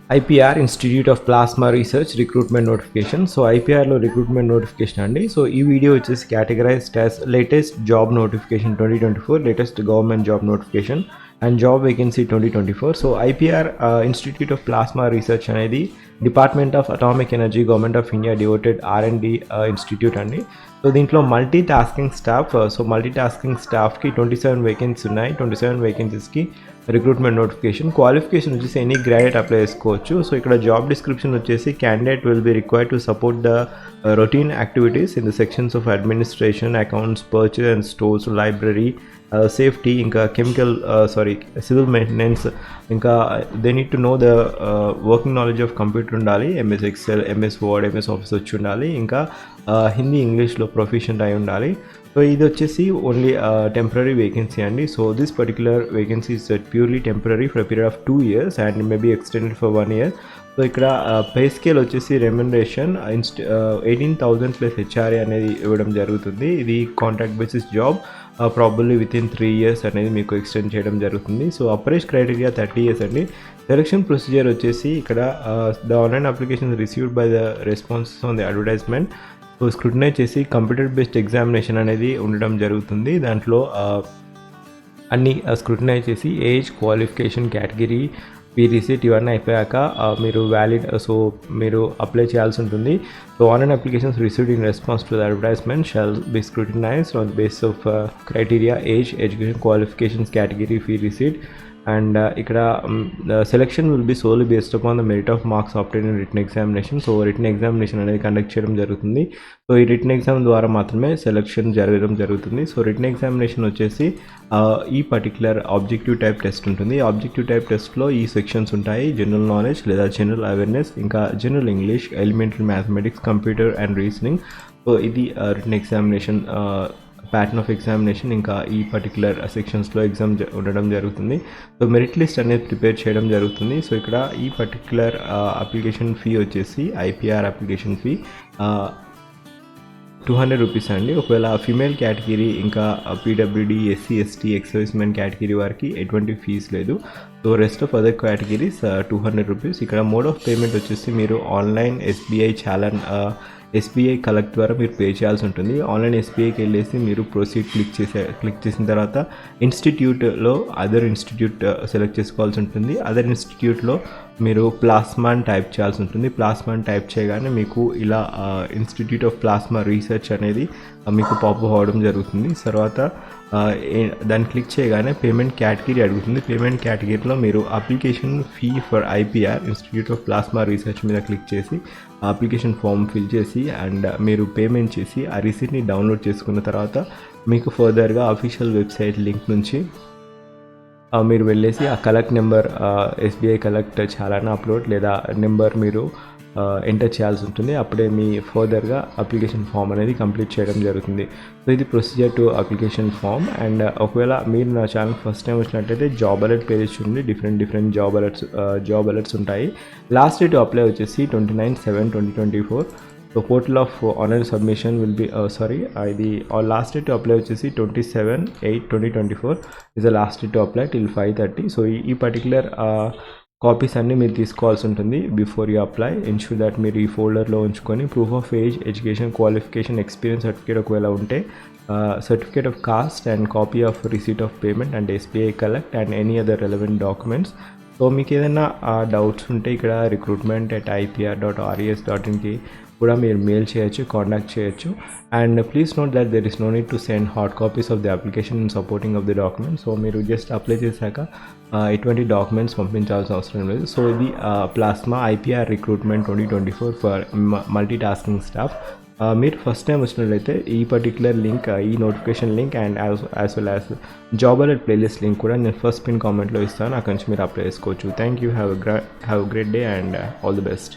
IPR Institute of Plasma Research recruitment notification. So IPR లో recruitment notification అండి. So ఈ video వచ్చేసి categorized as latest job notification 2024, latest government job notification and job vacancy 2024. So IPR institute of plasma research అనేది department of atomic energy government of India devoted R&D institute అండి. So దీంట్లో multi tasking staff, so multi tasking స్టాఫ్కి 27 vacancies ఉన్నాయి. 27 వేకెన్సీస్కి recruitment notification. Qualification వచ్చేసి any graduate apply చేసుకోవచ్చు. So ఇక్కడ job description వచ్చేసి candidate will be required to support the routine activities in the sections of administration, accounts, purchase and stores, library, safety, ఇంకా chemical civil maintenance, ఇంకా they need to know the working knowledge of computer ఉండాలి, MS Excel, MS Word, MS Office వచ్చి ఉండాలి, ఇంకా హిందీ ఇంగ్లీష్లో ప్రొఫిషియెంట్ అయి ఉండాలి. So ఇది వచ్చేసి ఓన్లీ టెంపరీ వేకెన్సీ అండి. So this particular vacancy is purely temporary for period of 2 years and maybe extended for 1 year. So ఇక్కడ పే స్కేల్ వచ్చేసి రెమ్యునరేషన్ 18,000 ప్లస్ హెచ్ఆర్ఏ అనేది ఇవ్వడం జరుగుతుంది. ఇది contract basis job, probably within 3 years అనేది మీకు extend చేయడం జరుగుతుంది. సో అప్రైజ్ క్రైటీరియా 30 years అండి. సెలక్షన్ ప్రొసీజర్ వచ్చేసి ఇక్కడ the online application received by the responses on the advertisement. So scrutinise చేసి కంప్యూటర్ బేస్డ్ ఎగ్జామినేషన్ అనేది ఉండడం జరుగుతుంది. దాంట్లో అన్ని స్క్రూటినైజ్ చేసి age, qualification, category, fee receipt ఇవన్నీ అయిపోయాక మీరు వ్యాలిడ్, సో మీరు అప్లై చేయాల్సి ఉంటుంది. So online applications received in response to the advertisement shall be scrutinised on the basis of criteria, age, education, qualifications, category, fee receipt. And ఇక్కడ selection will be solely based upon the merit of marks obtain in written examination. So written examination అనేది conduct చేయడం జరుగుతుంది. So ఈ return exam ద్వారా మాత్రమే selection జరగడం జరుగుతుంది. So written examination వచ్చేసి ఈ పర్టికులర్ ఆబ్జెక్టివ్ టైప్ టెస్ట్ ఉంటుంది. ఆబ్జెక్టివ్ టైప్ టెస్ట్లో ఈ సెక్షన్స్ ఉంటాయి: జనరల్ నాలెడ్జ్ లేదా జనరల్ అవేర్నెస్, ఇంకా general English, elementary mathematics, computer and reasoning. So ఇది written examination pattern of examination. ఇంకా ఈ పర్టికులర్ సెక్షన్స్లో ఎగ్జామ్ ఉండడం జరుగుతుంది. సో మెరిట్ లిస్ట్ అనేది ప్రిపేర్ చేయడం జరుగుతుంది. సో ఇక్కడ ఈ పర్టికులర్ అప్లికేషన్ ఫీ వచ్చేసి ఐపీఆర్ అప్లికేషన్ ఫీ 200 రూపీస్ అండి. ఒకవేళ ఫీమేల్ కేటగిరీ, ఇంకా PWD, SC, ST, X men category వారికి ఎటువంటి ఫీజ్ లేదు. So rest of other categories 200 rupees. ఇక్కడ మోడ్ ఆఫ్ పేమెంట్ వచ్చేసి మీరు ఆన్లైన్ ఎస్బీఐ చాలన్, ఎస్బీఐ కలెక్ట్ ద్వారా మీరు పే చేయాల్సి ఉంటుంది. ఆన్లైన్ ఎస్బీఐకి వెళ్ళేసి మీరు ప్రొసీడ్ క్లిక్ చేసిన తర్వాత ఇన్స్టిట్యూట్లో అదర్ ఇన్స్టిట్యూట్ సెలెక్ట్ చేసుకోవాల్సి ఉంటుంది. అదర్ ఇన్స్టిట్యూట్లో మీరు ప్లాస్మా అని టైప్ చేయాల్సి ఉంటుంది. ప్లాస్మా అని టైప్ చేయగానే మీకు ఇలా ఇన్స్టిట్యూట్ ఆఫ్ ప్లాస్మా రీసెర్చ్ అనేది మీకు పాప్ అవ్వడం జరుగుతుంది. తర్వాత దాన్ని క్లిక్ చేయగానే పేమెంట్ కేటగిరీ అడుగుతుంది. పేమెంట్ కేటగిరీలో మీరు application fee for IPR institute of plasma research మీద క్లిక్ చేసి అప్లికేషన్ ఫామ్ ఫిల్ చేసి అండ్ మీరు పేమెంట్ చేసి ఆ రిసీట్ని డౌన్లోడ్ చేసుకున్న తర్వాత మీకు ఫర్దర్గా అఫీషియల్ వెబ్సైట్ లింక్ నుంచి మీరు వెళ్ళేసి ఆ కలెక్ట్ నెంబర్, ఎస్బీఐ కలెక్ట్ చాలానా అప్లోడ్ లేదా నెంబర్ మీరు ఎంటర్ చేయాల్సి ఉంటుంది. అప్పుడే మీ ఫర్దర్గా అప్లికేషన్ ఫామ్ అనేది కంప్లీట్ చేయడం జరుగుతుంది. సో ఇది procedure to application form. And ఒకవేళ మీరు నా ఛానల్ ఫస్ట్ టైం వచ్చినట్టయితే జాబ్ అలర్ట్ పేజ్ చూడండి. డిఫరెంట్ జాబ్ అలర్ట్స్ ఉంటాయి. లాస్ట్ డేట్ అప్లై వచ్చేసి 29/7/2024. So portal of online submission will be ఇది లాస్ట్ డేట్ టు అప్లై వచ్చేసి 27/8/2024 is the last date to apply till 5:30. So ఈ particular copies అన్నీ మీరు తీసుకోవాల్సి ఉంటుంది before you apply. Ensure that మీరు ఈ ఫోల్డర్లో ఉంచుకొని proof of age, education, qualification, experience certificate ఒకవేళ ఉంటే, certificate of cost and copy of receipt of payment and SBI collect and any other relevant documents. So మీకు ఏదైనా డౌట్స్ ఉంటే ఇక్కడ recruitment@ipr.res.inకి కూడా మీరు మెయిల్ చేయొచ్చు, కాంటాక్ట్ చేయొచ్చు. And please note that there is no need to send hard copies of the application in supporting of the documents. So మీరు just apply చేశాక ఎటువంటి డాక్యుమెంట్స్ పంపించాల్సిన అవసరం లేదు. సో ఇది plasma IPR recruitment 2024 for multi tasking staff. మీరు first time వచ్చినట్లయితే ఈ పర్టికులర్ లింక్, ఈ notification link and as well as job alert playlist link కూడా నేను ఫస్ట్ పిన్ కామెంట్లో ఇస్తాను. అక్కడి నుంచి మీరు అప్లై చేసుకోవచ్చు. Thank you. Have a great day and all the best.